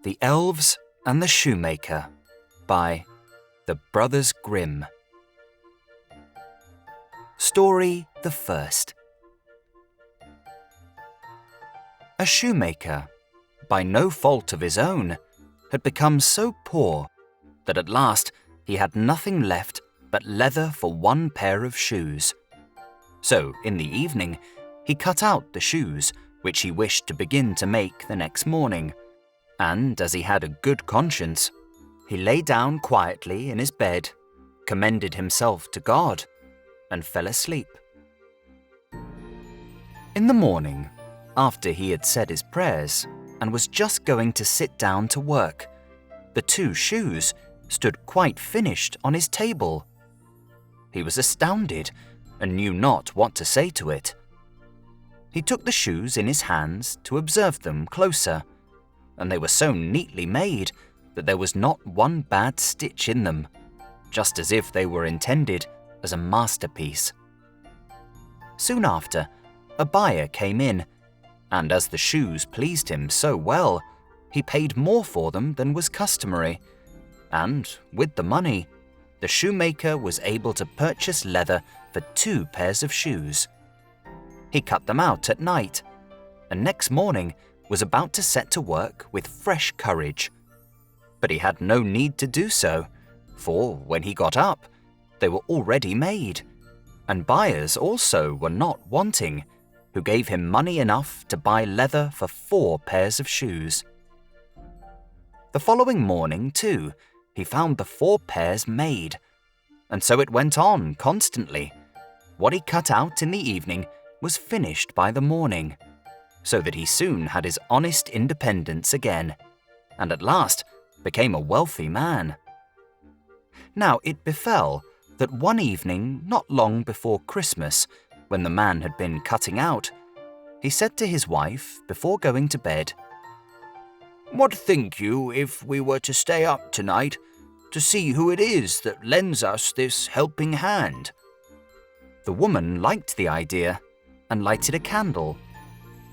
The Elves and the Shoemaker by the Brothers Grimm. Story the first. A shoemaker, by no fault of his own, had become so poor that at last he had nothing left but leather for one pair of shoes. So, in the evening, he cut out the shoes which he wished to begin to make the next morning, and as he had a good conscience, he lay down quietly in his bed, commended himself to God, and fell asleep. In the morning, after he had said his prayers and was just going to sit down to work, the two shoes stood quite finished on his table. He was astounded and knew not what to say to it. He took the shoes in his hands to observe them closer, and they were so neatly made that there was not one bad stitch in them, just as if they were intended as a masterpiece. Soon after, a buyer came in, and as the shoes pleased him so well, he paid more for them than was customary, and with the money, the shoemaker was able to purchase leather for 2 pairs of shoes. He cut them out at night, and next morning was about to set to work with fresh courage. But he had no need to do so, for when he got up, they were already made, and buyers also were not wanting, who gave him money enough to buy leather for 4 pairs of shoes. The following morning, too, he found the 4 pairs made, and so it went on constantly. What he cut out in the evening was finished by the morning, so that he soon had his honest independence again, and at last became a wealthy man. Now it befell that one evening not long before Christmas, when the man had been cutting out, he said to his wife before going to bed, "What think you if we were to stay up tonight to see who it is that lends us this helping hand?" The woman liked the idea and lighted a candle,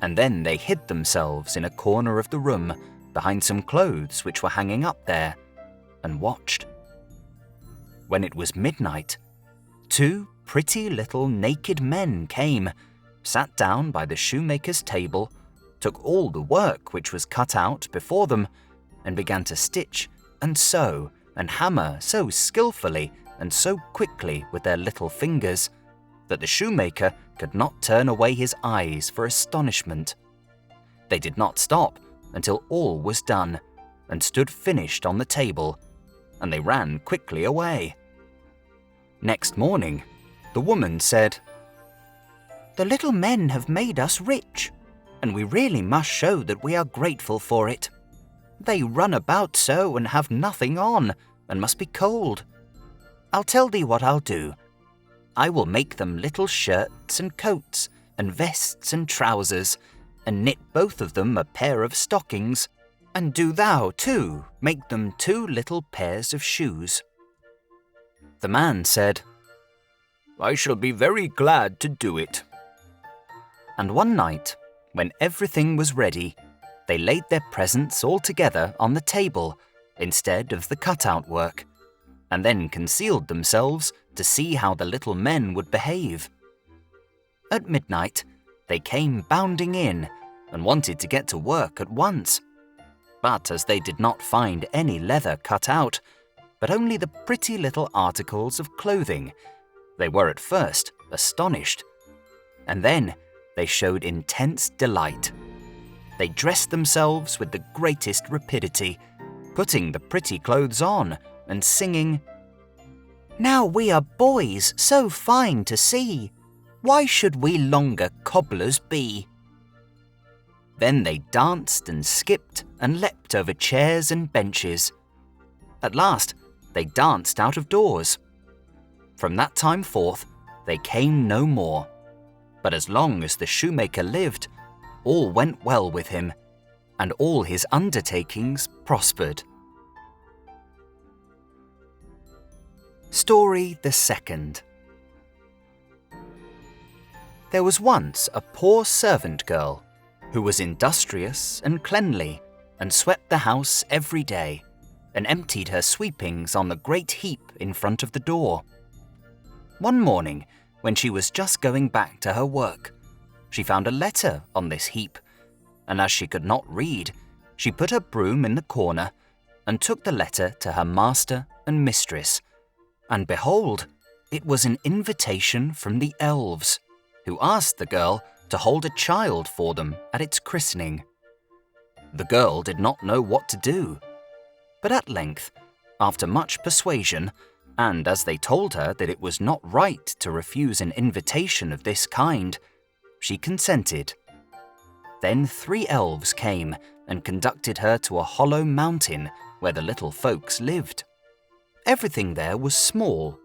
and then they hid themselves in a corner of the room behind some clothes which were hanging up there, and watched. When it was midnight, 2 pretty little naked men came, sat down by the shoemaker's table, took all the work which was cut out before them, and began to stitch and sew and hammer so skillfully and so quickly with their little fingers that the shoemaker could not turn away his eyes for astonishment. They did not stop until all was done and stood finished on the table, and they ran quickly away. Next morning, the woman said, "The little men have made us rich, and we really must show that we are grateful for it. They run about so and have nothing on, and must be cold. I'll tell thee what I'll do. I will make them little shirts and coats, and vests and trousers, and knit both of them a pair of stockings, and do thou, too, make them 2 little pairs of shoes." The man said, "I shall be very glad to do it." And one night, when everything was ready, they laid their presents all together on the table instead of the cut-out work, and then concealed themselves to see how the little men would behave. At midnight, they came bounding in and wanted to get to work at once. But as they did not find any leather cut out, but only the pretty little articles of clothing, they were at first astonished, and then they showed intense delight. They dressed themselves with the greatest rapidity, putting the pretty clothes on and singing, "Now we are boys so fine to see, why should we longer cobblers be?" Then they danced and skipped and leapt over chairs and benches. At last, they danced out of doors. From that time forth, they came no more. But as long as the shoemaker lived, all went well with him, and all his undertakings prospered. Story the second. There was once a poor servant girl who was industrious and cleanly, and swept the house every day and emptied her sweepings on the great heap in front of the door. One morning, when she was just going back to her work, she found a letter on this heap, and as she could not read, she put her broom in the corner and took the letter to her master and mistress. And behold, it was an invitation from the Elves, who asked the girl to hold a child for them at its christening. The girl did not know what to do, but at length, after much persuasion, and as they told her that it was not right to refuse an invitation of this kind, she consented. Then 3 elves came and conducted her to a hollow mountain where the little folks lived. Everything there was small,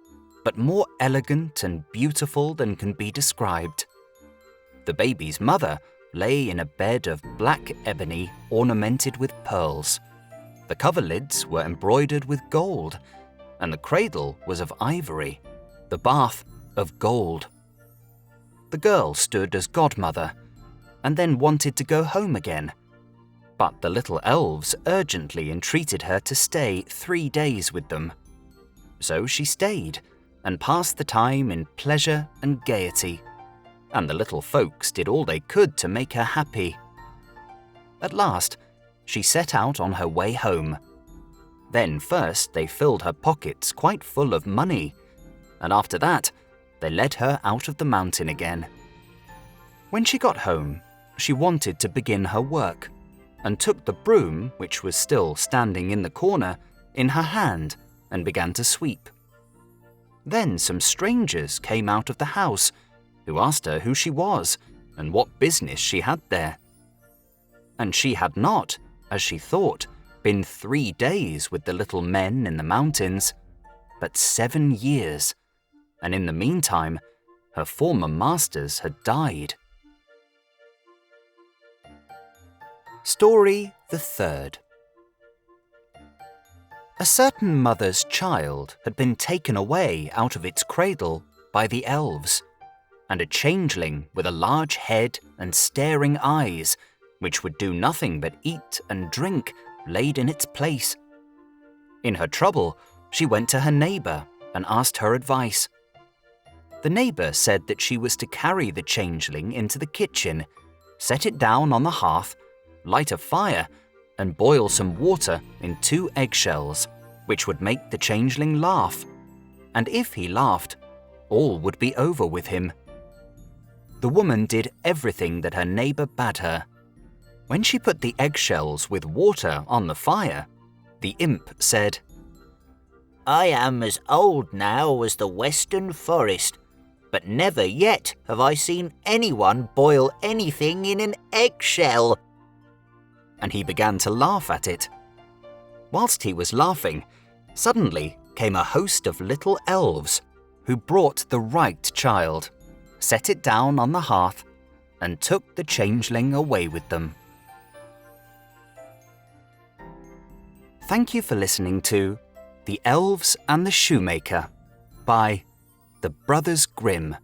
but more elegant and beautiful than can be described. The baby's mother lay in a bed of black ebony ornamented with pearls. The coverlids were embroidered with gold, and the cradle was of ivory, the bath of gold. The girl stood as godmother, and then wanted to go home again. But the little elves urgently entreated her to stay 3 days with them. So she stayed, and passed the time in pleasure and gaiety, and the little folks did all they could to make her happy. At last, she set out on her way home. Then first they filled her pockets quite full of money, and after that, they led her out of the mountain again. When she got home, she wanted to begin her work, and took the broom, which was still standing in the corner, in her hand and began to sweep. Then some strangers came out of the house, who asked her who she was and what business she had there. And she had not, as she thought, been 3 days with the little men in the mountains, but 7 years, and in the meantime, her former masters had died. Story the 3rd. A certain mother's child had been taken away out of its cradle by the elves, and a changeling with a large head and staring eyes, which would do nothing but eat and drink, laid in its place. In her trouble, she went to her neighbor and asked her advice. The neighbor said that she was to carry the changeling into the kitchen, set it down on the hearth, light a fire, and boil some water in 2 eggshells, which would make the changeling laugh. And if he laughed, all would be over with him. The woman did everything that her neighbor bade her. When she put the eggshells with water on the fire, the imp said, "I am as old now as the western forest, but never yet have I seen anyone boil anything in an eggshell." And he began to laugh at it. Whilst he was laughing, suddenly came a host of little elves, who brought the right child, set it down on the hearth, and took the changeling away with them. Thank you for listening to The Elves and the Shoemaker by the Brothers Grimm.